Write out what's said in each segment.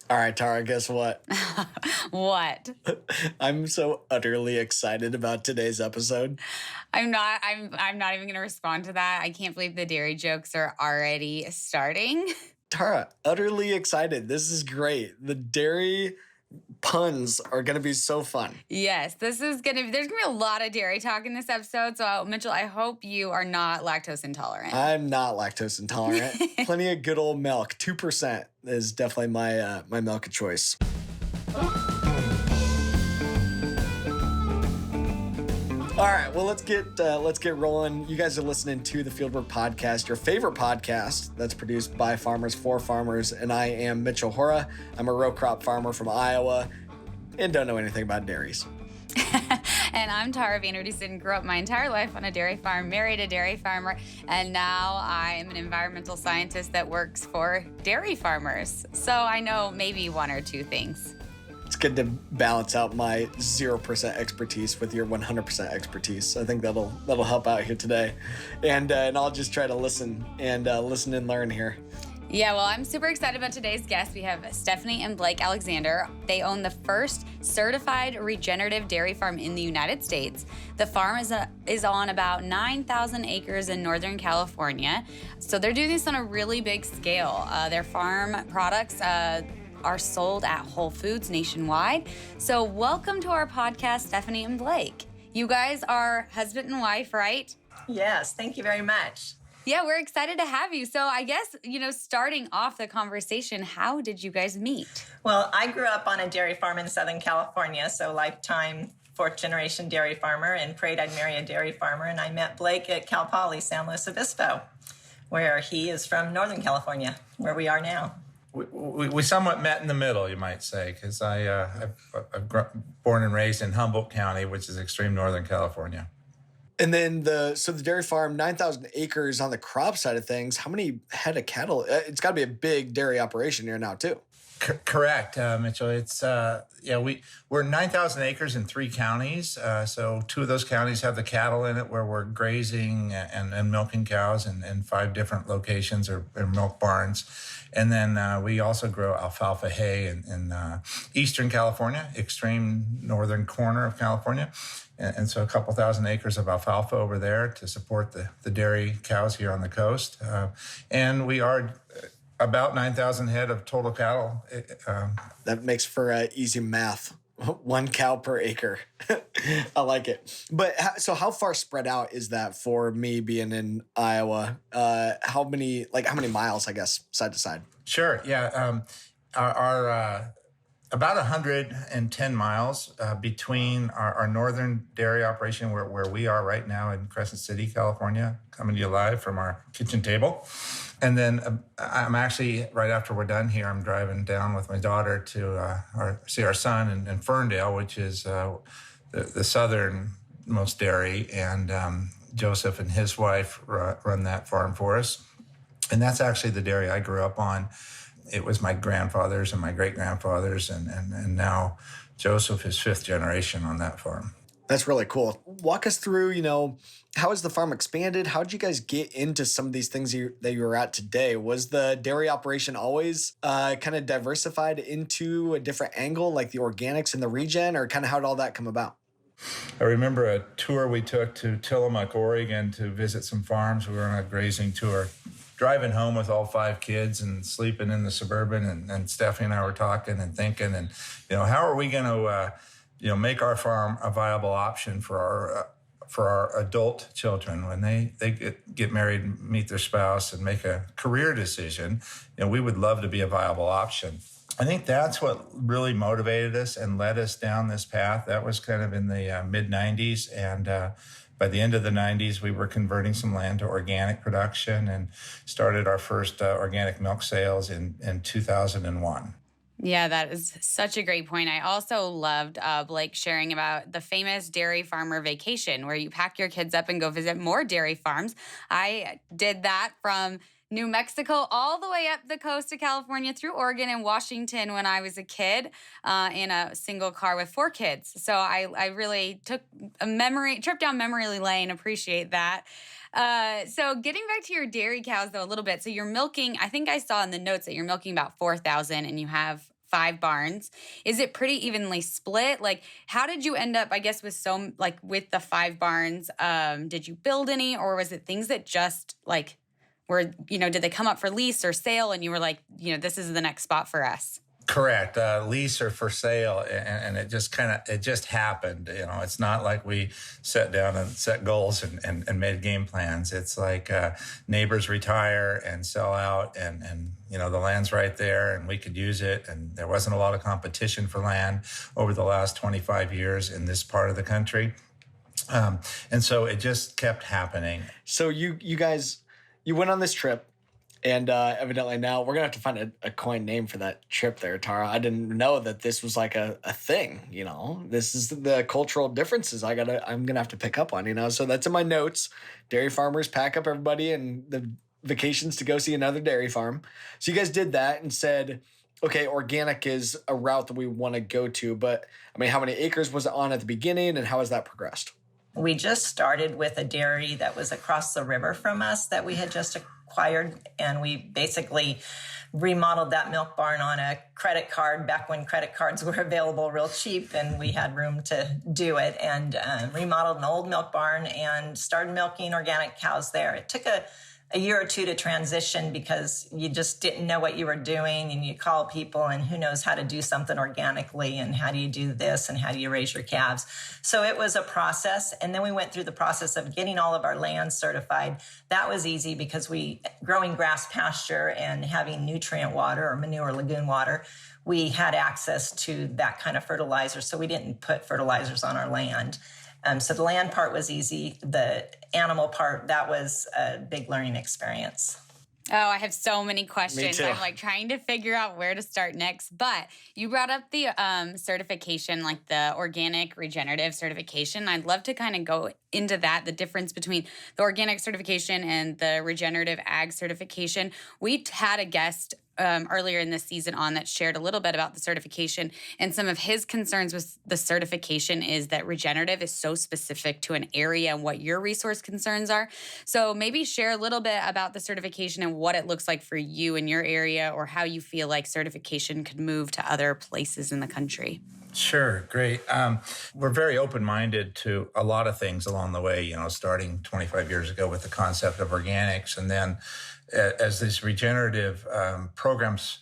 All right, Tara, guess what? What? I'm so utterly excited about today's episode. I'm not even going to respond to that. I can't believe the dairy jokes are already starting. Tara, utterly excited. This is great. The dairy puns are going to be so fun. Yes, there's going to be a lot of dairy talk in this episode. So, Mitchell, I hope you are not lactose intolerant. I'm not lactose intolerant. Plenty of good old milk. 2% is definitely my milk of choice. All right, well, let's get rolling. You guys are listening to the Fieldwork Podcast, your favorite podcast that's produced by farmers for farmers, and I am Mitchell Hora. I'm a row crop farmer from Iowa and don't know anything about dairies. And I'm Tara Vanderdusen. Grew up my entire life on a dairy farm, married a dairy farmer, and now I am an environmental scientist that works for dairy farmers. So I know maybe one or two things. It's good to balance out my 0% expertise with your 100% expertise. I think that'll help out here today, and I'll just try to listen and learn here. Yeah, well, I'm super excited about today's guests. We have Stephanie and Blake Alexandre. They own the first certified regenerative dairy farm in the United States. The farm is on about 9,000 acres in Northern California. So they're doing this on a really big scale. Their farm products are sold at Whole Foods nationwide. So welcome to our podcast, Stephanie and Blake. You guys are husband and wife, right? Yes, thank you very much. Yeah, we're excited to have you. So I guess, starting off the conversation, how did you guys meet? Well, I grew up on a dairy farm in Southern California, so lifetime fourth generation dairy farmer, and prayed I'd marry a dairy farmer. And I met Blake at Cal Poly San Luis Obispo, where he is from Northern California, where we are now. We somewhat met in the middle, you might say, because I'm born and raised in Humboldt County, which is extreme Northern California. And then the dairy farm, 9,000 acres on the crop side of things. How many head of cattle? It's got to be a big dairy operation here now too. Correct, Mitchell. It's we're 9,000 acres in 3 counties. So 2 of those counties have the cattle in it, where we're grazing and milking cows in 5 different locations or milk barns. And then we also grow alfalfa hay in Eastern California, extreme northern corner of California. And so a couple thousand acres of alfalfa over there to support the dairy cows here on the coast. And we are about 9,000 head of total cattle. That makes for easy math. 1 cow per acre. I like it. But how far spread out is that for me being in Iowa? How many miles, I guess, side to side? Sure. Yeah. Our about 110 miles between our northern dairy operation, where we are right now in Crescent City, California, coming to you live from our kitchen table. And then I'm actually, right after we're done here, I'm driving down with my daughter to see our son in Ferndale, which is the southernmost dairy. And Joseph and his wife run that farm for us. And that's actually the dairy I grew up on. It was my grandfather's and my great-grandfather's, and now Joseph is 5th generation on that farm. That's really cool. Walk us through, how has the farm expanded? How did you guys get into some of these things that you were at today? Was the dairy operation always kind of diversified into a different angle, like the organics and the regen, or kind of how did all that come about? I remember a tour we took to Tillamook, Oregon to visit some farms. We were on a grazing tour. Driving home with all 5 kids and sleeping in the Suburban, and Stephanie and I were talking and thinking, and how are we going to make our farm a viable option for our adult children when they get married and meet their spouse and make a career decision? We would love to be a viable option. I think that's what really motivated us and led us down this path. That was kind of in the mid 90s, and by the end of the 90s, we were converting some land to organic production and started our first organic milk sales in 2001. Yeah, that is such a great point. I also loved Blake sharing about the famous dairy farmer vacation, where you pack your kids up and go visit more dairy farms. I did that from New Mexico all the way up the coast of California through Oregon and Washington when I was a kid in a single car with 4 kids. So I really took a trip down memory lane. Appreciate that. So getting back to your dairy cows though a little bit. So you're milking, I think I saw in the notes that you're milking about 4,000 and you have 5 barns. Is it pretty evenly split? Like, how did you end up, I guess, with with the 5 barns? Did you build any, or was it things that just like were, did they come up for lease or sale and you were like, this is the next spot for us? Correct. Lease or for sale. And it just happened. It's not like we sat down and set goals and made game plans. It's like neighbors retire and sell out and the land's right there and we could use it. And there wasn't a lot of competition for land over the last 25 years in this part of the country. And so it just kept happening. So you guys, you went on this trip. And evidently now we're going to have to find a coin name for that trip there, Tara. I didn't know that this was like a thing, This is the cultural differences I'm going to have to pick up on, So that's in my notes. Dairy farmers pack up everybody and the vacations to go see another dairy farm. So you guys did that and said, okay, organic is a route that we want to go to. But, how many acres was it on at the beginning and how has that progressed? We just started with a dairy that was across the river from us that we had just acquired, and we basically remodeled that milk barn on a credit card back when credit cards were available real cheap and we had room to do it, and remodeled an old milk barn and started milking organic cows there. It took a year or two to transition because you just didn't know what you were doing, and you call people and who knows how to do something organically and how do you do this and how do you raise your calves. So it was a process, and then we went through the process of getting all of our land certified. That was easy because growing grass pasture and having nutrient water or manure lagoon water, we had access to that kind of fertilizer, so we didn't put fertilizers on our land. So the land part was easy. The animal part, that was a big learning experience. Oh, I have so many questions. Me too. I'm like trying to figure out where to start next. But you brought up the certification, like the organic regenerative certification. I'd love to kind of go into that, the difference between the organic certification and the regenerative ag certification. We had a guest earlier in this season on that shared a little bit about the certification, and some of his concerns with the certification is that regenerative is so specific to an area and what your resource concerns are. So maybe share a little bit about the certification and what it looks like for you in your area, or how you feel like certification could move to other places in the country. Sure, great. We're very open-minded to a lot of things along the way, starting 25 years ago with the concept of organics. And then as these regenerative programs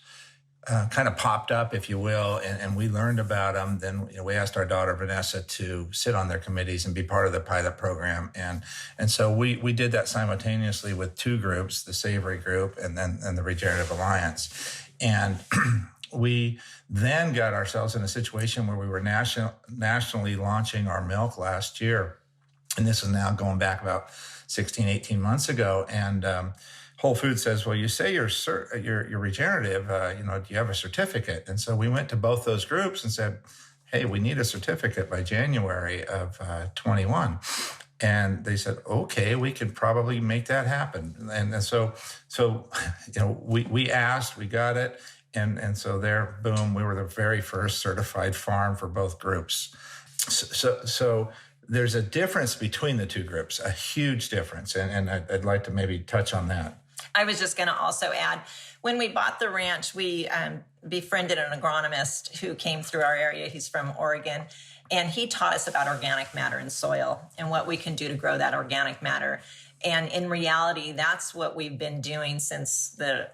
kind of popped up, if you will, and we learned about them, then we asked our daughter, Vanessa, to sit on their committees and be part of the pilot program. And so we did that simultaneously with 2 groups, the Savoy group and the Regenerative Alliance. And we then got ourselves in a situation where we were nationally launching our milk last year. And this is now going back about 16, 18 months ago. And Whole Foods says, well, you say you're regenerative, do you have a certificate? And so we went to both those groups and said, hey, we need a certificate by January of 21. And they said, okay, we could probably make that happen. And so we asked, we got it. And so there, boom, we were the very first certified farm for both groups. So there's a difference between the 2 groups, a huge difference. And I'd like to maybe touch on that. I was just going to also add, when we bought the ranch, we befriended an agronomist who came through our area. He's from Oregon, and he taught us about organic matter in soil and what we can do to grow that organic matter. And in reality, that's what we've been doing since the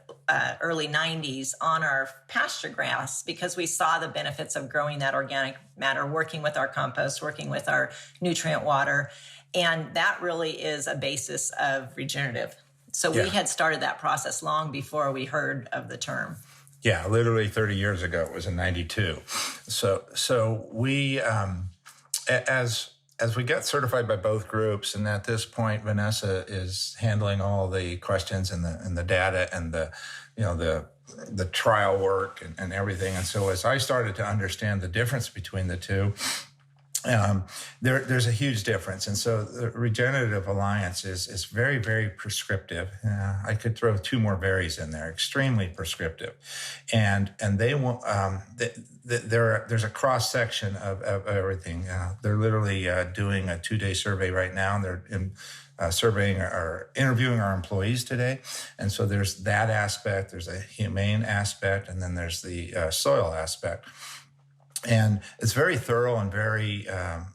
early 90s on our pasture grass, because we saw the benefits of growing that organic matter, working with our compost, working with our nutrient water. And that really is a basis of regenerative. So we had started that process long before we heard of the term. Yeah, literally 30 years ago. It was in 92. So we, as we got certified by both groups, and at this point, Vanessa is handling all the questions and the data and the trial work and everything. And so as I started to understand the difference between the 2, there's a huge difference. And so the Regenerative Alliance is very, very prescriptive. I could throw 2 more berries in there, extremely prescriptive. And they want, there's a cross section of everything. They're literally doing a 2-day survey right now. And they're surveying or interviewing our employees today. And so there's that aspect, there's a humane aspect, and then there's the soil aspect. And it's very thorough and very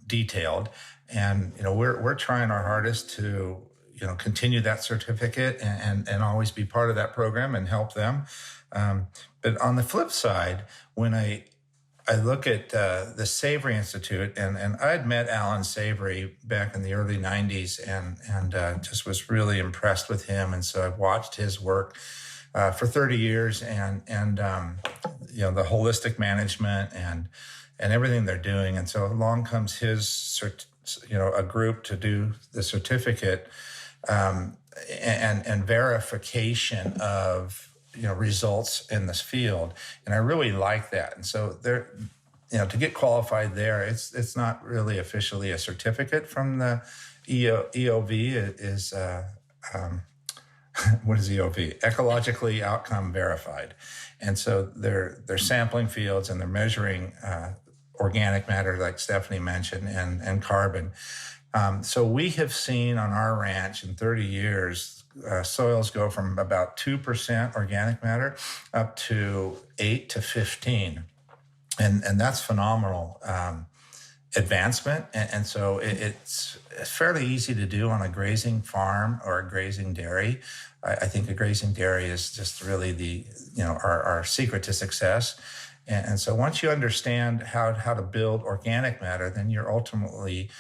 detailed. And, we're trying our hardest to, continue that certificate and always be part of that program and help them. But on the flip side, when I look at the Savoy Institute, and I had met Alan Savory back in the early 90s and just was really impressed with him. And so I've watched his work for 30 years and the holistic management and everything they're doing. And so along comes his, a group to do the certificate and verification of results in this field. And I really like that. And so there, to get qualified there, it's not really officially a certificate from the EOV. It is, what is EOV? Ecologically outcome verified. And so they're sampling fields and they're measuring organic matter, like Stephanie mentioned, and carbon. So we have seen on our ranch in 30 years, soils go from about 2% organic matter up to 8 to 15. And that's phenomenal advancement. And so it's fairly easy to do on a grazing farm or a grazing dairy. I think a grazing dairy is just really our secret to success. And so once you understand how to build organic matter, then you're ultimately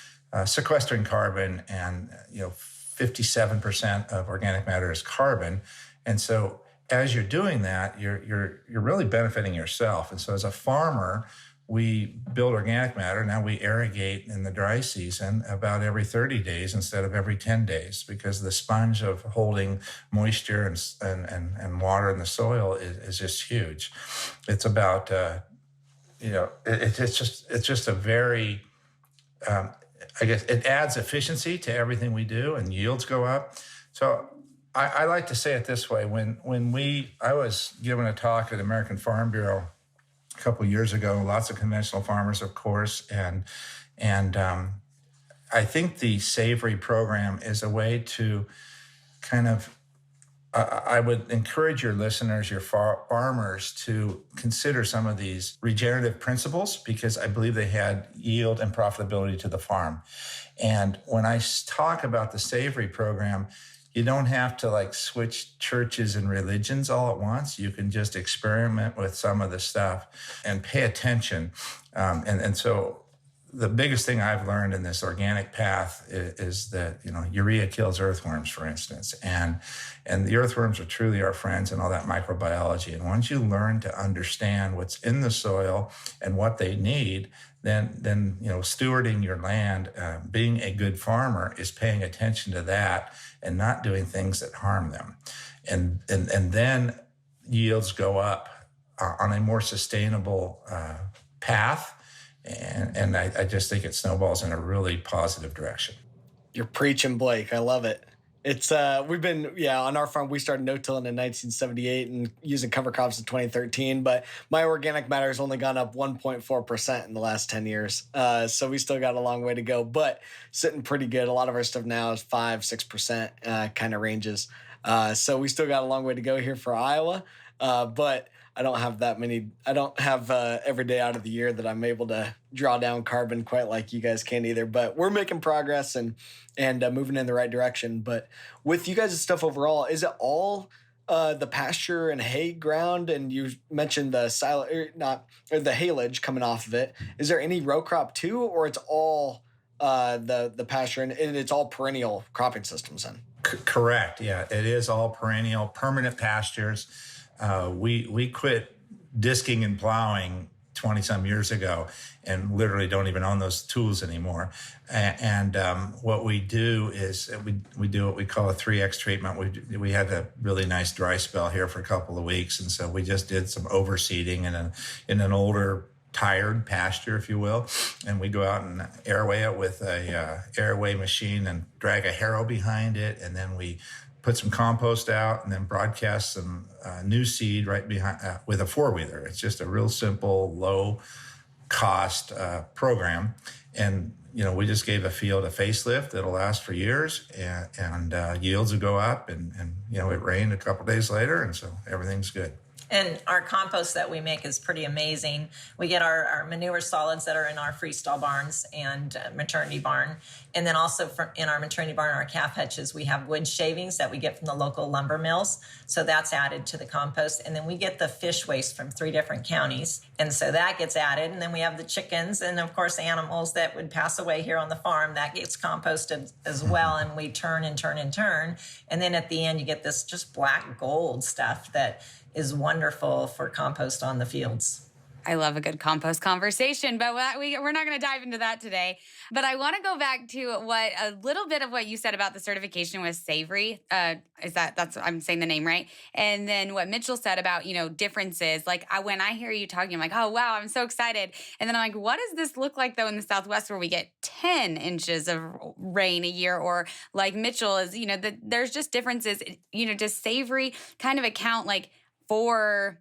sequestering carbon, and 57% of organic matter is carbon. And so as you're doing that, you're really benefiting yourself. And so as a farmer, we build organic matter. Now we irrigate in the dry season about every 30 days instead of every 10 days, because the sponge of holding moisture and water in the soil is just huge. It's about, it's just a very, I guess it adds efficiency to everything we do, and yields go up. So I like to say it this way. I was giving a talk at American Farm Bureau a couple of years ago, lots of conventional farmers, of course, and I think the Savory program is a way to kind of, I would encourage your listeners, your farmers, to consider some of these regenerative principles, because I believe they had yield and profitability to the farm. And when I talk about the Savory program, you don't have to switch churches and religions all at once. You can just experiment with some of the stuff and pay attention. And so the biggest thing I've learned in this organic path is that, urea kills earthworms, for instance. And the earthworms are truly our friends and all that microbiology. And once you learn to understand what's in the soil and what they need, then stewarding your land, being a good farmer is paying attention to that and not doing things that harm them. And then yields go up on a more sustainable path. And I just think it snowballs in a really positive direction. You're preaching, Blake. I love it. It's we've been on our farm we started no-tilling in 1978 and using cover crops in 2013, but my organic matter has only gone up 1.4% in the last 10 years. So we still got a long way to go, but sitting pretty good. A lot of our stuff now is 5-6% kind of ranges. So we still got a long way to go here for Iowa. But I don't have that many. I don't have every day out of the year that I'm able to draw down carbon quite like you guys can either. But we're making progress and moving in the right direction. But with you guys' stuff overall, is it all the pasture and hay ground? And you mentioned the the haylage coming off of it. Is there any row crop too, or it's all the pasture and it's all perennial cropping systems then? Correct. Yeah, it is all perennial, permanent pastures. We quit disking and plowing 20 some years ago and literally don't even own those tools anymore. And what we do is we do what we call a 3X treatment. We had a really nice dry spell here for a couple of weeks. And so we just did some overseeding in an older tired pasture, if you will. And we go out and airway it with a airway machine and drag a harrow behind it. And then we put some compost out and then broadcast some new seed right behind with a four-wheeler. It's just a real simple, low cost program. And, we just gave a field a facelift that'll last for years, and yields will go up, and it rained a couple days later, and so everything's good. And our compost that we make is pretty amazing. We get our manure solids that are in our freestall barns and maternity barn. And then also in our maternity barn, our calf hutches, we have wood shavings that we get from the local lumber mills. So that's added to the compost. And then we get the fish waste from 3 different counties. And so that gets added. And then we have the chickens and, of course, animals that would pass away here on the farm. That gets composted as well. And we turn and turn and turn. And then at the end, you get this just black gold stuff that is wonderful for compost on the fields. I love a good compost conversation, but we're not going to dive into that today. But I want to go back to a little bit of what you said about the certification with Savory. I'm saying the name right? And then what Mitchell said about, differences. Like when I hear you talking, I'm like, oh, wow, I'm so excited. And then I'm like, what does this look like though in the Southwest where we get 10 inches of rain a year? Or like Mitchell is, there's just differences. Does Savory kind of account for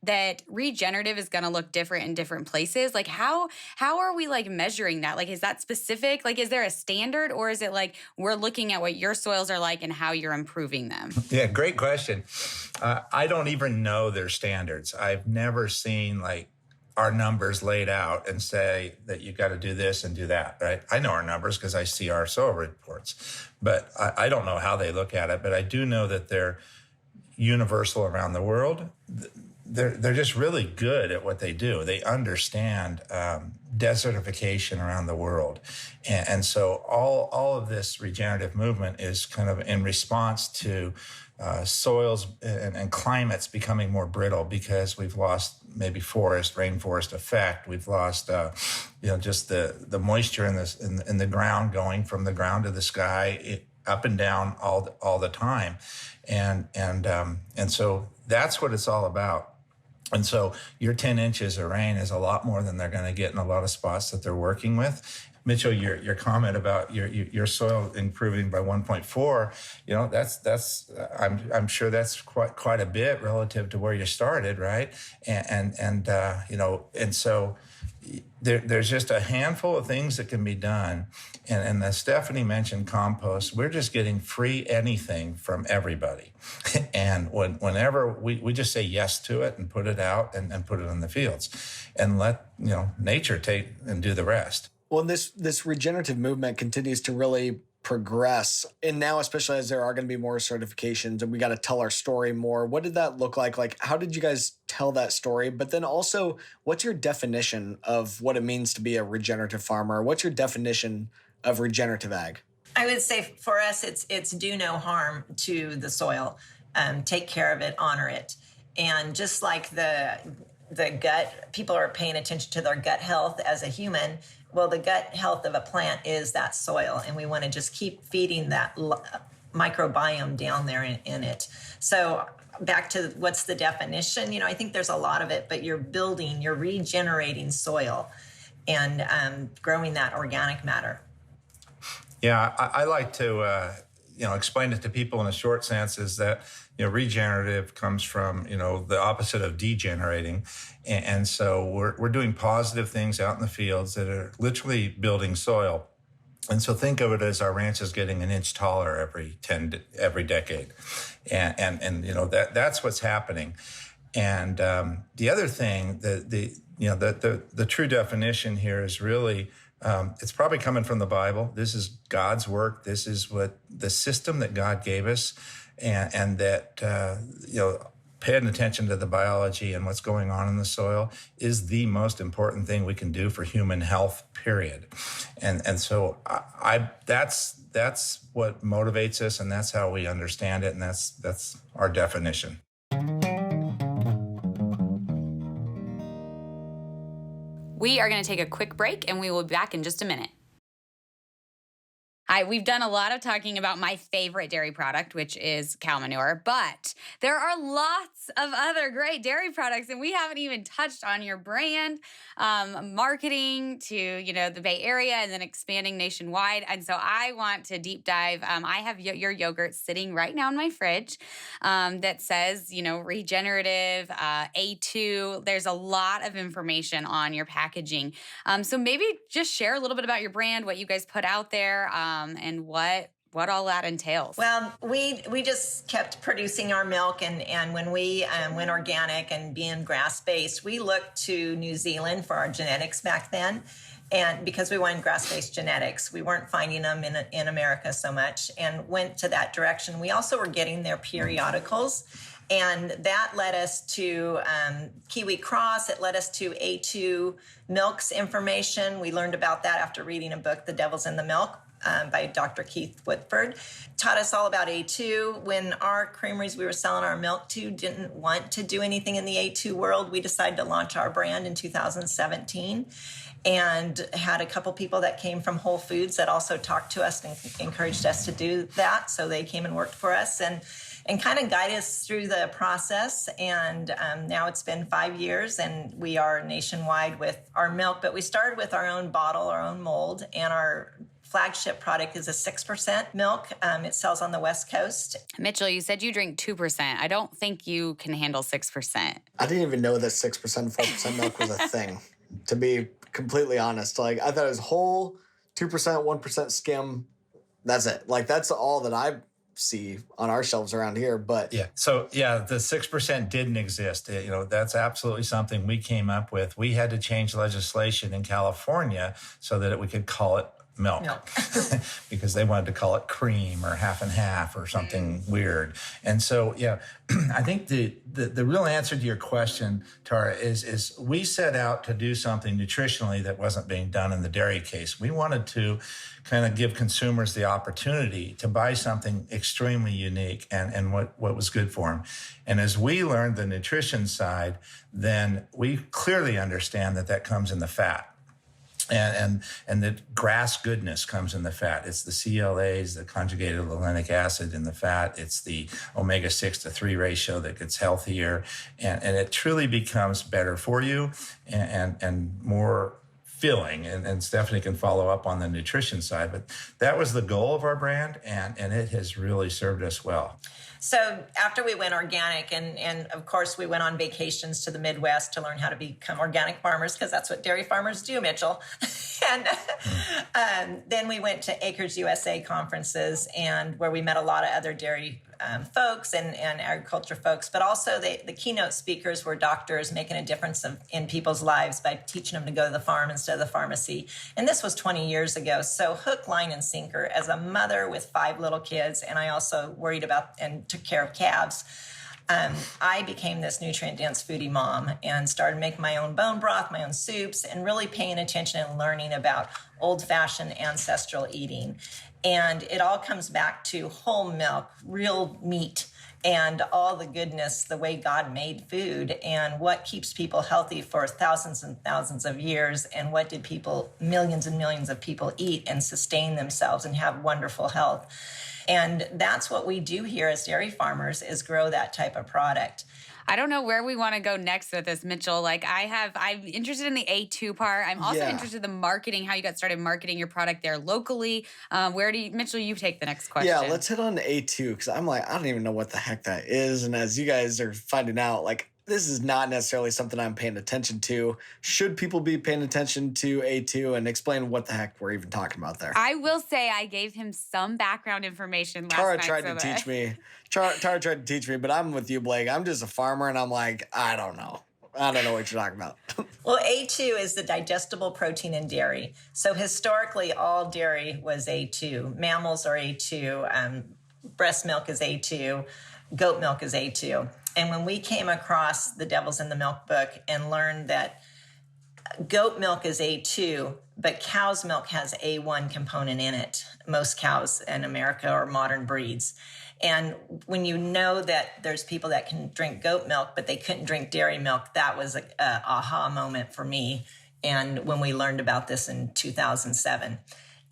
that regenerative is going to look different in different places? Like how are we measuring that? Is that specific? Is there a standard, or is it we're looking at what your soils are like and how you're improving them? Yeah, great question. I don't even know their standards. I've never seen our numbers laid out and say that you got to do this and do that, right? I know our numbers because I see our soil reports, but I don't know how they look at it. But I do know that they're universal around the world. They're just really good at what they do. They understand desertification around the world. And so all of this regenerative movement is kind of in response to soils and climates becoming more brittle because we've lost maybe rainforest effect. We've lost, just the moisture in the ground going from the ground to the sky, up and down all the time. And so that's what it's all about. And so your 10 inches of rain is a lot more than they're going to get in a lot of spots that they're working with. Mitchell, your comment about your soil improving by 1.4, that's I'm sure that's quite a bit relative to where you started, right? And so there's just a handful of things that can be done. And as Stephanie mentioned compost, we're just getting free anything from everybody. And whenever we just say yes to it and put it out and put it in the fields and let nature take and do the rest. Well, this regenerative movement continues to really progress. And now, especially as there are going to be more certifications and we got to tell our story more, what did that look like? How did you guys tell that story? But then also, what's your definition of what it means to be a regenerative farmer? What's your definition of regenerative ag? I would say for us, it's do no harm to the soil. Take care of it, honor it. And just like the gut, people are paying attention to their gut health as a human. Well, the gut health of a plant is that soil, and we want to just keep feeding that microbiome down there in it. So back to what's the definition? I think there's a lot of it, but you're regenerating soil and growing that organic matter. Yeah, I like to explain it to people in a short sense is that regenerative comes from the opposite of degenerating, and so we're doing positive things out in the fields that are literally building soil. And so think of it as our ranch is getting an inch taller every decade, and that's what's happening. And the other thing, the true definition here is really. It's probably coming from the Bible. This is God's work. This is what the system that God gave us, and that paying attention to the biology and what's going on in the soil is the most important thing we can do for human health. Period. And so that's what motivates us, and that's how we understand it, and that's our definition. We are going to take a quick break, and we will be back in just a minute. We've done a lot of talking about my favorite dairy product, which is cow manure, but there are lots of other great dairy products, and we haven't even touched on your brand, marketing to, the Bay Area and then expanding nationwide. And so I want to deep dive. I have your yogurt sitting right now in my fridge that says, regenerative, A2. There's a lot of information on your packaging. So maybe just share a little bit about your brand, what you guys put out there, and what all that entails. Well, we just kept producing our milk, and when we went organic and being grass-based, we looked to New Zealand for our genetics back then. And because we wanted grass-based genetics, we weren't finding them in America so much, and went to that direction. We also were getting their periodicals, and that led us to Kiwi Cross. It led us to A2 Milk's information. We learned about that after reading a book, The Devil's in the Milk, by Dr. Keith Whitford. Taught us all about A2. When our creameries we were selling our milk to didn't want to do anything in the A2 world, we decided to launch our brand in 2017, and had a couple people that came from Whole Foods that also talked to us and encouraged us to do that. So they came and worked for us and kind of guide us through the process. And now it's been 5 years, and we are nationwide with our milk. But we started with our own bottle, our own mold, and our flagship product is a 6% milk. It sells on the West Coast. Mitchell, you said you drink 2%. I don't think you can handle 6%. I didn't even know that 6%, 4% milk was a thing, to be completely honest. Like, I thought it was whole, 2%, 1% skim. That's it. Like, that's all that I see on our shelves around here. But the 6% didn't exist. That's absolutely something we came up with. We had to change legislation in California so that we could call it milk. Because they wanted to call it cream or half and half or something weird. And so, I think the real answer to your question, Tara, is we set out to do something nutritionally that wasn't being done in the dairy case. We wanted to kind of give consumers the opportunity to buy something extremely unique and what was good for them. And as we learned the nutrition side, then we clearly understand that comes in the fat. And the grass goodness comes in the fat. It's the CLAs, the conjugated linolenic acid in the fat. It's the omega-6 to 3 ratio that gets healthier. And it truly becomes better for you and more filling. And Stephanie can follow up on the nutrition side. But that was the goal of our brand, and it has really served us well. So after we went organic, and of course we went on vacations to the Midwest to learn how to become organic farmers, because that's what dairy farmers do, Mitchell. And then we went to Acres USA conferences, and where we met a lot of other dairy folks and agriculture folks, but also the keynote speakers were doctors making a difference in people's lives by teaching them to go to the farm instead of the pharmacy. And this was 20 years ago. So hook, line, and sinker, as a mother with 5 little kids, and I also worried about and took care of calves, I became this nutrient-dense foodie mom and started making my own bone broth, my own soups, and really paying attention and learning about old-fashioned ancestral eating. And it all comes back to whole milk, real meat, and all the goodness, the way God made food, and what keeps people healthy for thousands and thousands of years, and what did millions and millions of people eat and sustain themselves and have wonderful health. And that's what we do here as dairy farmers, is grow that type of product. I don't know where we want to go next with this, Mitchell. Like, I'm interested in the A2 part. I'm also interested in the marketing, how you got started marketing your product there locally. Mitchell, you take the next question. Yeah, let's hit on A2, because I'm like, I don't even know what the heck that is. And as you guys are finding out, like, this is not necessarily something I'm paying attention to. Should people be paying attention to A2? And explain what the heck we're even talking about there. I will say I gave him some background information last Tara night. tried to teach me. Tara tried to teach me, but I'm with you, Blake. I'm just a farmer, and I'm like, I don't know. I don't know what you're talking about. Well, A2 is the digestible protein in dairy. So historically, all dairy was A2. Mammals are A2. Breast milk is A2. Goat milk is A2. And when we came across The Devil's in the Milk book and learned that goat milk is A2, but cow's milk has A1 component in it. Most cows in America are modern breeds. And when you know that there's people that can drink goat milk, but they couldn't drink dairy milk, that was a aha moment for me. And when we learned about this in 2007.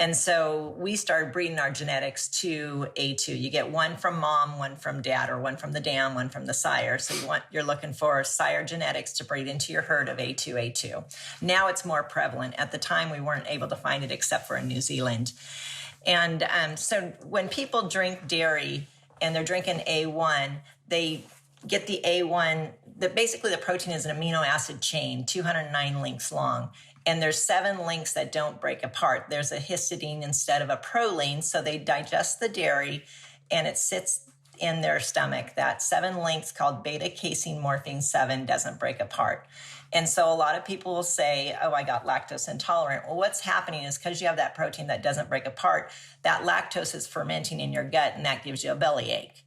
And so we started breeding our genetics to A2. You get one from mom, one from dad, or one from the dam, one from the sire. So you're looking for sire genetics to breed into your herd of A2. Now it's more prevalent. At the time, we weren't able to find it except for in New Zealand. And so when people drink dairy and they're drinking A1, they get the A1, basically the protein is an amino acid chain, 209 links long. And there's 7 links that don't break apart. There's a histidine instead of a proline. So they digest the dairy and it sits in their stomach. That 7 links called beta casein morphine 7 doesn't break apart. And so a lot of people will say, oh, I got lactose intolerant. Well, what's happening is because you have that protein that doesn't break apart, that lactose is fermenting in your gut and that gives you a bellyache.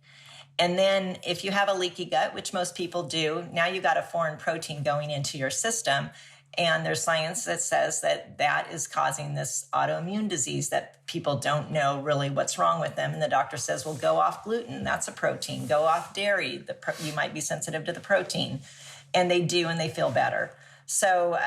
And then if you have a leaky gut, which most people do, now you got a foreign protein going into your system. And there's science that says that is causing this autoimmune disease that people don't know really what's wrong with them. And the doctor says, well, go off gluten. That's a protein. Go off dairy. You might be sensitive to the protein. And they do, and they feel better. So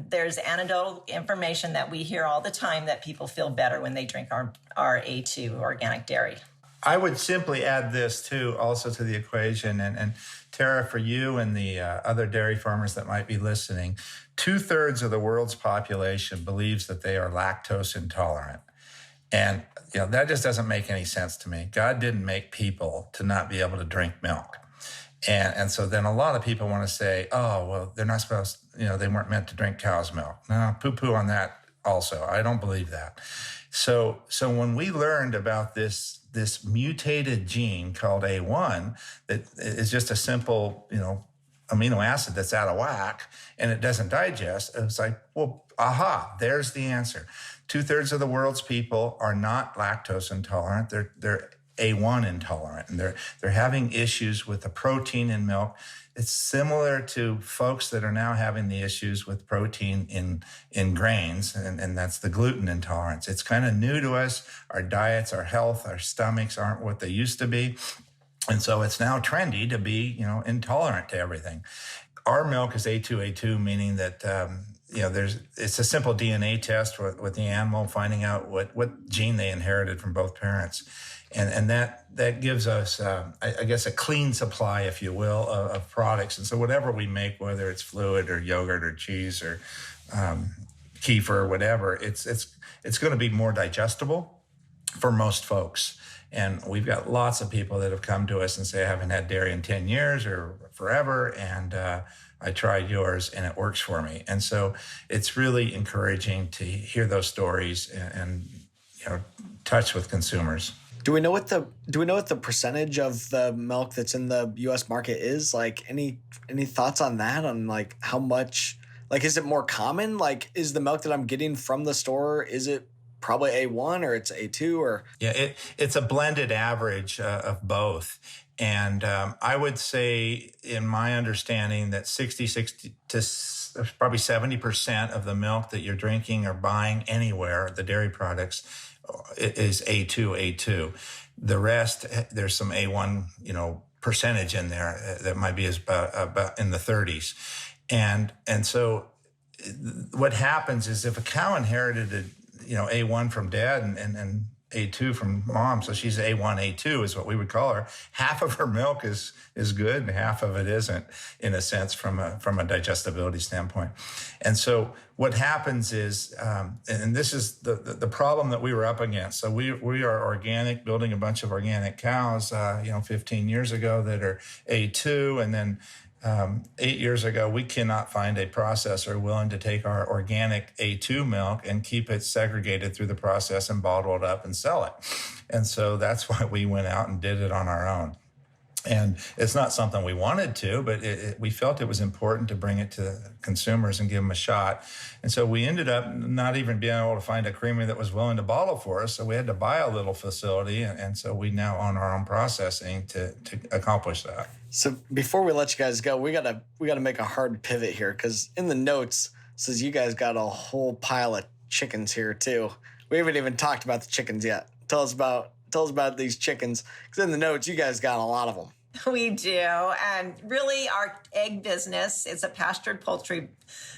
there's anecdotal information that we hear all the time that people feel better when they drink our A2 organic dairy. I would simply add this too, also to the equation. And Tara, for you and the other dairy farmers that might be listening, 2/3 of the world's population believes that they are lactose intolerant. And that just doesn't make any sense to me. God didn't make people to not be able to drink milk. And so then a lot of people want to say, oh, well, they're not supposed, they weren't meant to drink cow's milk. No, poo-poo on that also. I don't believe that. So when we learned about this mutated gene called A1 that is just a simple, amino acid that's out of whack and it doesn't digest, it was like, well, aha, there's the answer. 2/3 of the world's people are not lactose intolerant. They're A1 intolerant, and they're having issues with the protein in milk. It's similar to folks that are now having the issues with protein in grains, and that's the gluten intolerance. It's kind of new to us. Our diets, our health, our stomachs aren't what they used to be. And so it's now trendy to be, intolerant to everything. Our milk is A2, meaning that, it's a simple DNA test with the animal, finding out what gene they inherited from both parents. And that gives us, I guess, a clean supply, if you will, of products. And so whatever we make, whether it's fluid or yogurt or cheese or kefir or whatever, it's going to be more digestible for most folks. And we've got lots of people that have come to us and say, I haven't had dairy in 10 years or forever, and I tried yours and it works for me. And so it's really encouraging to hear those stories and touch with consumers. Do we know what the percentage of the milk that's in the U.S. market is? Like, any thoughts on that? On like how much? Like, is it more common? Like, is the milk that I'm getting from the store, is it probably A1 or it's A2 or? Yeah, it's a blended average of both. And I would say, in my understanding, that 60 to probably 70% of the milk that you're drinking or buying anywhere, the dairy products, is A2. The rest, there's some A1, percentage in there that might be about in the 30s. And so what happens is if a cow inherited A1 from dad and A2 from mom, so she's A1, A2 is what we would call her. Half of her milk is good and half of it isn't, in a sense, from a digestibility standpoint. And so what happens is, and this is the problem that we were up against. So we are organic, building a bunch of organic cows, 15 years ago that are A2, and then 8 years ago, we cannot find a processor willing to take our organic A2 milk and keep it segregated through the process and bottle it up and sell it. And so that's why we went out and did it on our own. And it's not something we wanted to, but we felt it was important to bring it to consumers and give them a shot. And so we ended up not even being able to find a creamery that was willing to bottle for us. So we had to buy a little facility. And so we now own our own processing to accomplish that. So before we let you guys go, we gotta make a hard pivot here, because in the notes it says you guys got a whole pile of chickens here too. We haven't even talked about the chickens yet. Tell us about these chickens, because in the notes you guys got a lot of them. We do. And really, our egg business is a pastured poultry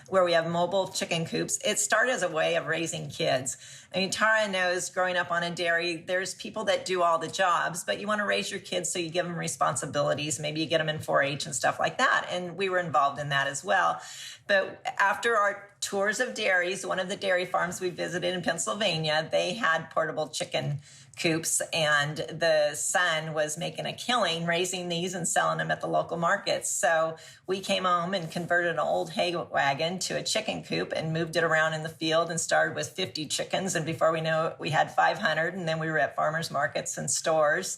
where we have mobile chicken coops. It started as a way of raising kids. I mean, Tara knows growing up on a dairy, there's people that do all the jobs, but you want to raise your kids, so you give them responsibilities. Maybe you get them in 4-H and stuff like that. And we were involved in that as well. But after our tours of dairies, one of the dairy farms we visited in Pennsylvania, they had portable chicken coops, and the son was making a killing raising these and selling them at the local markets. So we came home and converted an old hay wagon to a chicken coop and moved it around in the field and started with 50 chickens. And before we knew it, we had 500. And then we were at farmers markets and stores.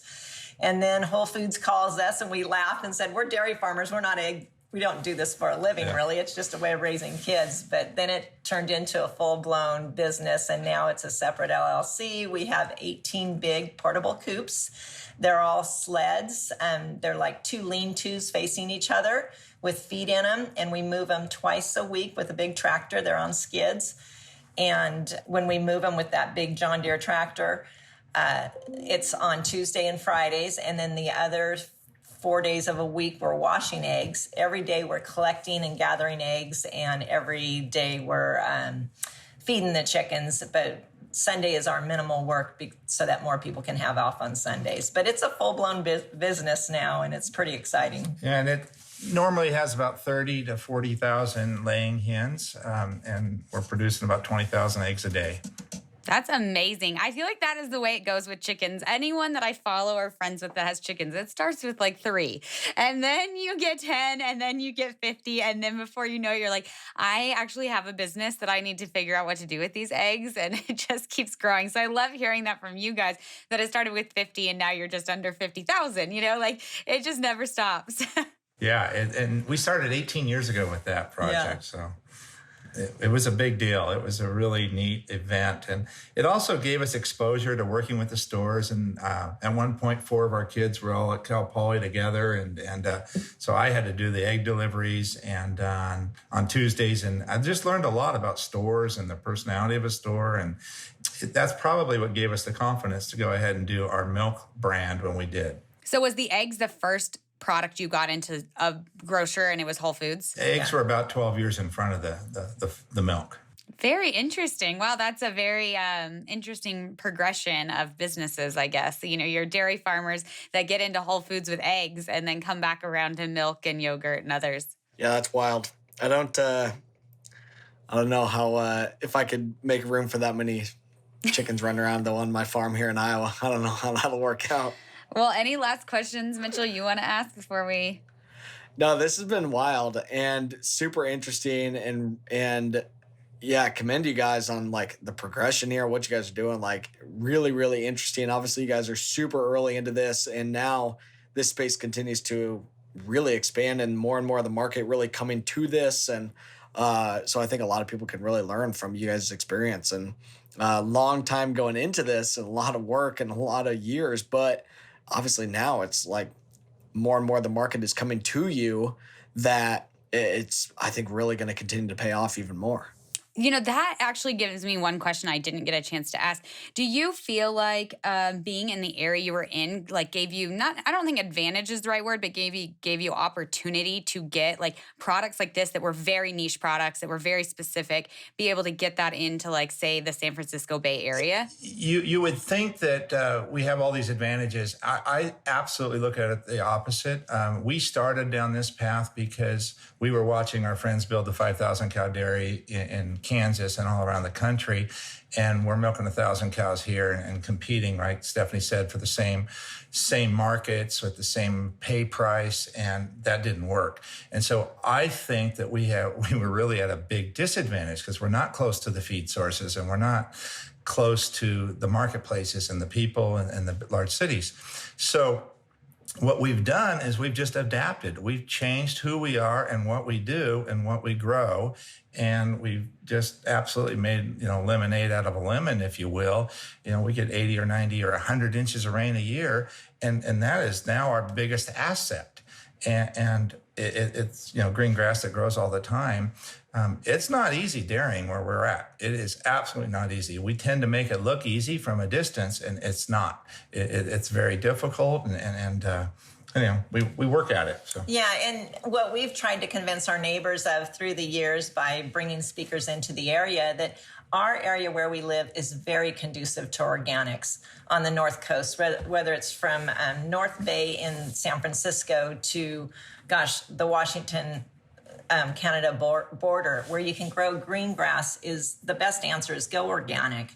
And then Whole Foods calls us and we laughed and said, we're dairy farmers. We're not we don't do this for a living, really. It's just a way of raising kids. But then it turned into a full-blown business, and now it's a separate LLC. We have 18 big portable coops. They're all sleds, and they're like 2 lean-tos facing each other with feed in them, and we move them twice a week with a big tractor. They're on skids. And when we move them with that big John Deere tractor, it's on Tuesday and Fridays, and then the other 4 days of a week, we're washing eggs. Every day we're collecting and gathering eggs, and every day we're feeding the chickens. But Sunday is our minimal work so that more people can have off on Sundays. But it's a full-blown business now, and it's pretty exciting. Yeah, and it normally has about 30 to 40,000 laying hens, and we're producing about 20,000 eggs a day. That's amazing. I feel like that is the way it goes with chickens. Anyone that I follow or friends with that has chickens, it starts with like 3, and then you get 10, and then you get 50, and then before you know it, you're like, I actually have a business that I need to figure out what to do with these eggs, and it just keeps growing. So I love hearing that from you guys, that it started with 50 and now you're just under 50,000, like it just never stops. Yeah, and we started 18 years ago with that project, so it was a big deal. It was a really neat event. And it also gave us exposure to working with the stores. And at one point, 4 of our kids were all at Cal Poly together. And so I had to do the egg deliveries and on Tuesdays. And I just learned a lot about stores and the personality of a store. And that's probably what gave us the confidence to go ahead and do our milk brand when we did. So was the eggs the first product you got into a grocer, and it was Whole Foods? Eggs were about 12 years in front of the milk. Very interesting. Wow, that's a very interesting progression of businesses, I guess. Your dairy farmers that get into Whole Foods with eggs and then come back around to milk and yogurt and others. Yeah, that's wild. I don't know how if I could make room for that many chickens running around though on my farm here in Iowa. I don't know how that'll work out. Well, any last questions, Mitchell, you want to ask before we? No, this has been wild and super interesting, and yeah, commend you guys on like the progression here, what you guys are doing, like really, really interesting. Obviously, you guys are super early into this, and now this space continues to really expand, and more of the market really coming to this, and so I think a lot of people can really learn from you guys' experience and long time going into this, and a lot of work and a lot of years, but obviously now it's like more and more the market is coming to you, that it's, I think, really going to continue to pay off even more. That actually gives me one question I didn't get a chance to ask. Do you feel like being in the area you were in, like, gave you I don't think advantage is the right word, but gave you opportunity to get like products like this that were very niche products, that were very specific, be able to get that into, like, say, the San Francisco Bay Area? You would think that we have all these advantages. I absolutely look at it the opposite. We started down this path because we were watching our friends build the 5,000 cow dairy in Kansas and all around the country, and we're milking 1,000 cows here and competing, right? Stephanie said, for the same markets with the same pay price, and that didn't work. And so I think that we were really at a big disadvantage because we're not close to the feed sources, and we're not close to the marketplaces and the people and the large cities. So what we've done is we've just adapted. We've changed who we are and what we do and what we grow. And we've just absolutely made, lemonade out of a lemon, if you will. We get 80 or 90 or 100 inches of rain a year. And that is now our biggest asset. And it's, green grass that grows all the time. It's not easy dairying where we're at. It is absolutely not easy. We tend to make it look easy from a distance, and it's not. It's very difficult, and we work at it. So yeah, and what we've tried to convince our neighbors of through the years by bringing speakers into the area, that our area where we live is very conducive to organics on the North Coast, whether it's from North Bay in San Francisco to, the Washington Canada border, where you can grow green grass. Is the best answer is go organic,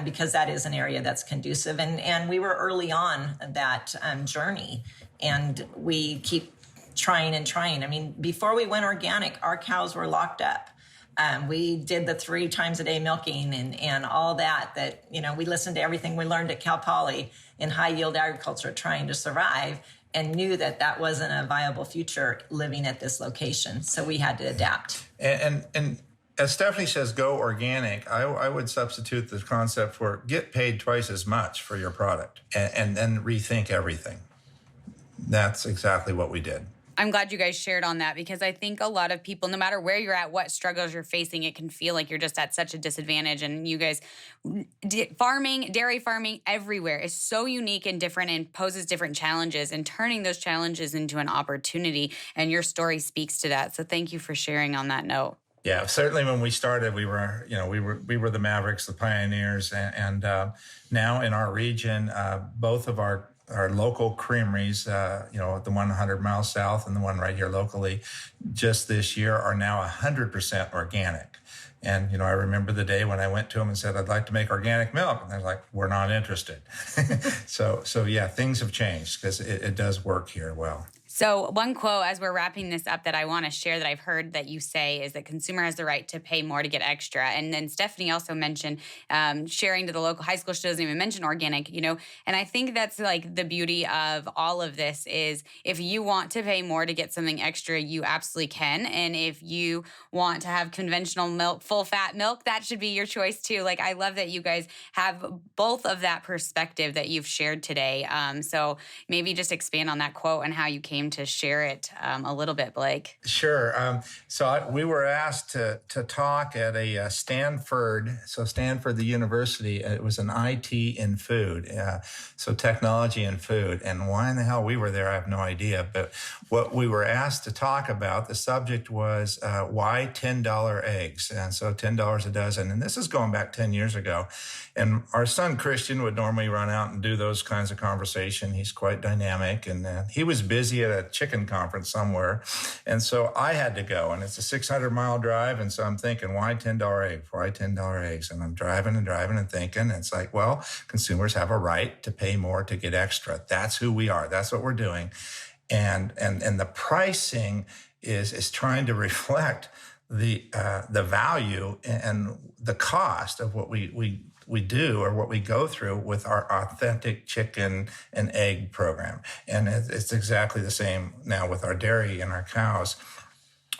because that is an area that's conducive. And we were early on that journey, and we keep trying and trying. I mean, before we went organic, our cows were locked up. We did the 3 times a day milking and all that, we listened to everything we learned at Cal Poly in high yield agriculture, trying to survive, and knew that wasn't a viable future living at this location. So we had to adapt. And as Stephanie says, go organic, I would substitute the concept for get paid twice as much for your product and then rethink everything. That's exactly what we did. I'm glad you guys shared on that, because I think a lot of people, no matter where you're at, what struggles you're facing, it can feel like you're just at such a disadvantage. And you guys, dairy farming everywhere is so unique and different and poses different challenges, and turning those challenges into an opportunity. And your story speaks to that. So thank you for sharing on that note. Yeah, certainly when we started, we were the Mavericks, the pioneers, and now in our region, both of our local creameries, the one 100 miles south and the one right here locally, just this year are now 100% organic. And, I remember the day when I went to them and said, I'd like to make organic milk. And they're like, we're not interested. So yeah, things have changed, because it does work here well. So one quote as we're wrapping this up that I want to share that I've heard that you say is that consumer has the right to pay more to get extra. And then Stephanie also mentioned sharing to the local high school. She doesn't even mention organic, and I think that's like the beauty of all of this is if you want to pay more to get something extra, you absolutely can. And if you want to have conventional milk, full fat milk, that should be your choice too. Like, I love that you guys have both of that perspective that you've shared today. So maybe just expand on that quote and how you came to share it a little bit, Blake. Sure. We were asked to talk at a Stanford, the university. It was an IT in food, so technology and food. And why in the hell we were there, I have no idea. But what we were asked to talk about, the subject was why $10 eggs. And so $10 a dozen. And this is going back 10 years ago. And our son, Christian, would normally run out and do those kinds of conversation. He's quite dynamic. And he was busy at a chicken conference somewhere. And so I had to go. And it's a 600-mile drive. And so I'm thinking, why $10 egg? Why $10 eggs? And I'm driving and thinking. And it's like, well, consumers have a right to pay more to get extra. That's who we are. That's what we're doing. And the pricing is trying to reflect the value and the cost of what we do or what we go through with our authentic chicken and egg program. And it's exactly the same now with our dairy and our cows.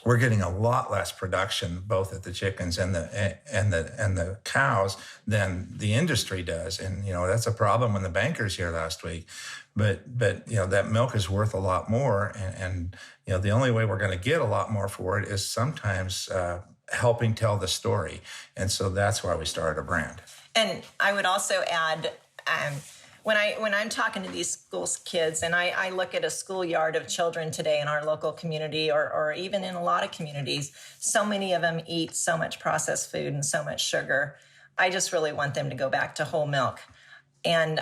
We're getting a lot less production, both at the chickens and the cows, than the industry does. And that's a problem when the banker's here last week. But that milk is worth a lot more, and the only way we're going to get a lot more for it is sometimes helping tell the story. And so that's why we started a brand. And I would also add, when I'm talking to these school kids, and I look at a schoolyard of children today in our local community, or even in a lot of communities, so many of them eat so much processed food and so much sugar. I just really want them to go back to whole milk. And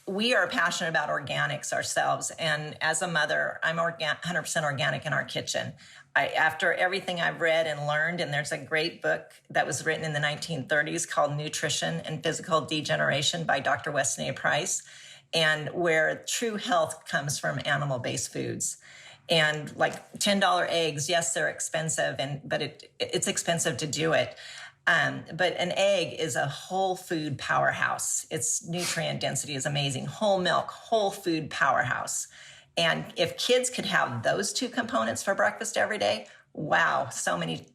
we are passionate about organics ourselves. And as a mother, I'm 100% organic in our kitchen. After everything I've read and learned, and there's a great book that was written in the 1930s called Nutrition and Physical Degeneration by Dr. Weston A. Price, and where true health comes from animal-based foods. And like $10 eggs, yes, they're expensive, but it's expensive to do it. But an egg is a whole food powerhouse. Its nutrient density is amazing. Whole milk, whole food powerhouse. And if kids could have those two components for breakfast every day, wow, so many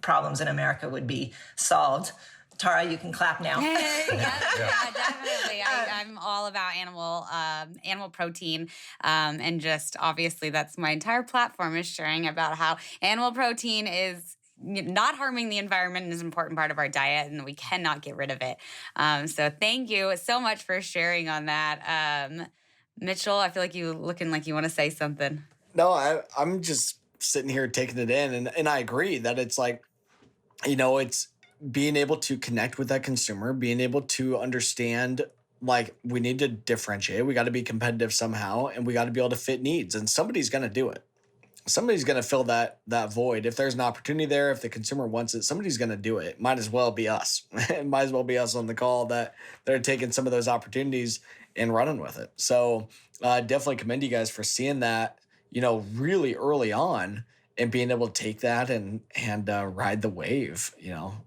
problems in America would be solved. Tara, you can clap now. Yeah, definitely. I'm all about animal protein, and just obviously that's my entire platform is sharing about how animal protein is not harming the environment and is an important part of our diet, and we cannot get rid of it. So thank you so much for sharing on that. Mitchell, I feel like you looking like you want to say something. No, I'm just sitting here taking it in, and I agree that it's like, it's being able to connect with that consumer, being able to understand, like, we need to differentiate. We got to be competitive somehow, and we got to be able to fit needs, and somebody's going to do it. Somebody's going to fill that void. If there's an opportunity there, if the consumer wants it, somebody's going to do it. Might as well be us. It might as well be us on the call that are taking some of those opportunities and running with it. So definitely commend you guys for seeing that, really early on, and being able to take that and ride the wave,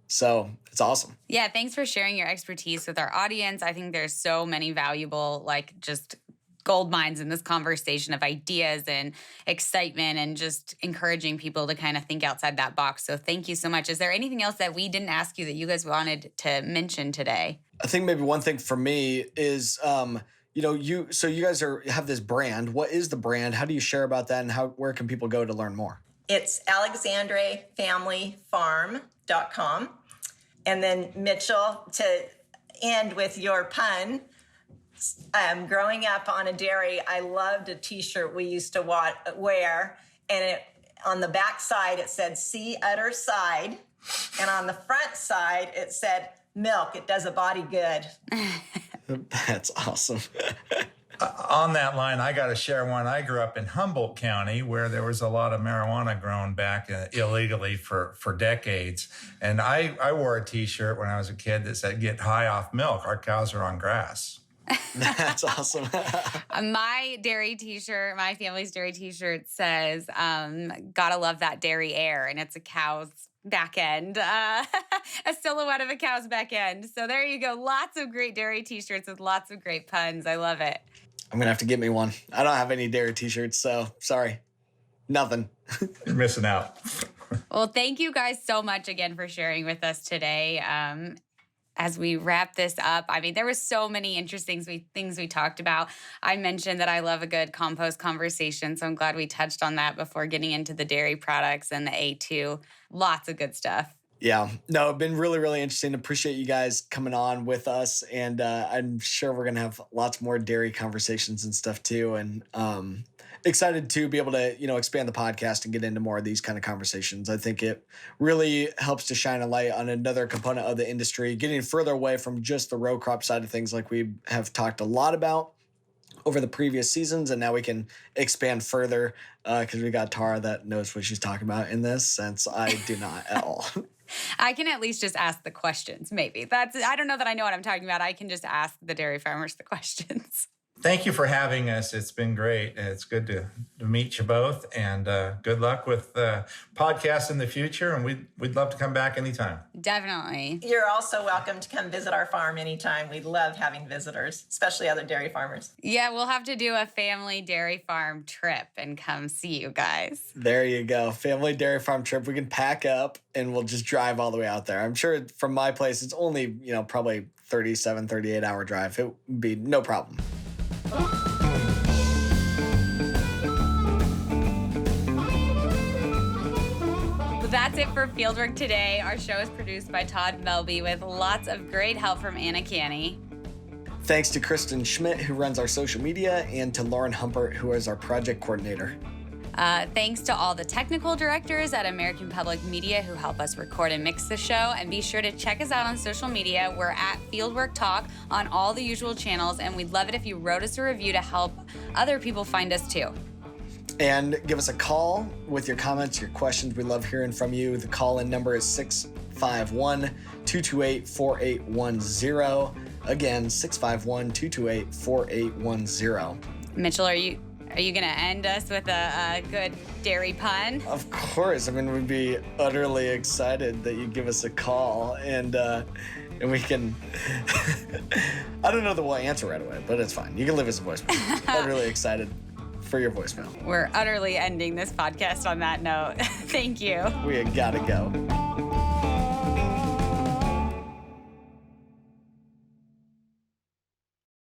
So it's awesome. Yeah, thanks for sharing your expertise with our audience. I think there's so many valuable, just gold mines in this conversation of ideas and excitement and just encouraging people to kind of think outside that box. So thank you so much. Is there anything else that we didn't ask you that you guys wanted to mention today? I think maybe one thing for me is, you guys have this brand. What is the brand? How do you share about that, and where can people go to learn more? It's alexandrefamilyfarm.com. And then Mitchell, to end with your pun, growing up on a dairy, I loved a T-shirt we used to wear, and on the back side it said "See Udder Side," and on the front side it said "Milk. It does a body good." That's awesome. On that line, I got to share one. I grew up in Humboldt County, where there was a lot of marijuana grown back illegally for decades. And I wore a T-shirt when I was a kid that said, "Get high off milk. Our cows are on grass." That's awesome. My dairy T-shirt, my family's dairy T-shirt says, "Gotta love that dairy air," and it's a cow's back end, a silhouette of a cow's back end. So there you go. Lots of great dairy T-shirts with lots of great puns. I love it. I'm going to have to get me one. I don't have any dairy T-shirts, so sorry. Nothing. You're missing out. Well, thank you guys so much again for sharing with us today. As we wrap this up, there were so many interesting things we talked about. I mentioned that I love a good compost conversation, so I'm glad we touched on that before getting into the dairy products and the A2. Lots of good stuff. Yeah. No, it's been really, really interesting. Appreciate you guys coming on with us, and I'm sure we're going to have lots more dairy conversations and stuff too, and excited to be able to, expand the podcast and get into more of these kind of conversations. I think it really helps to shine a light on another component of the industry, getting further away from just the row crop side of things like we have talked a lot about over the previous seasons. And now we can expand further because we got Tara that knows what she's talking about in this, since I do not at all. I can at least just ask the questions, maybe. I don't know that I know what I'm talking about. I can just ask the dairy farmers the questions. Thank you for having us. It's been great. It's good to meet you both, and good luck with podcasts in the future. And we'd love to come back anytime. Definitely. You're also welcome to come visit our farm anytime. We love having visitors, especially other dairy farmers. Yeah, we'll have to do a family dairy farm trip and come see you guys. There you go. Family dairy farm trip. We can pack up and we'll just drive all the way out there. I'm sure from my place, it's only, probably 37, 38 hour drive. It would be no problem. Well, that's it for Fieldwork today. Our show is produced by Todd Melby with lots of great help from Anna Canny. Thanks to Kristen Schmidt, who runs our social media, and to Lauren Humpert, who is our project coordinator. Thanks to all the technical directors at American Public Media who help us record and mix the show. And be sure to check us out on social media. We're at Fieldwork Talk on all the usual channels. And we'd love it if you wrote us a review to help other people find us too. And give us a call with your comments, your questions. We love hearing from you. The call-in number is 651-228-4810. Again, 651-228-4810. Mitchell, are you going to end us with a good dairy pun? Of course. We'd be utterly excited that you give us a call, and we can... I don't know that we'll answer right away, but it's fine. You can leave us a voicemail. Utterly excited for your voicemail. We're utterly ending this podcast on that note. Thank you. We gotta go.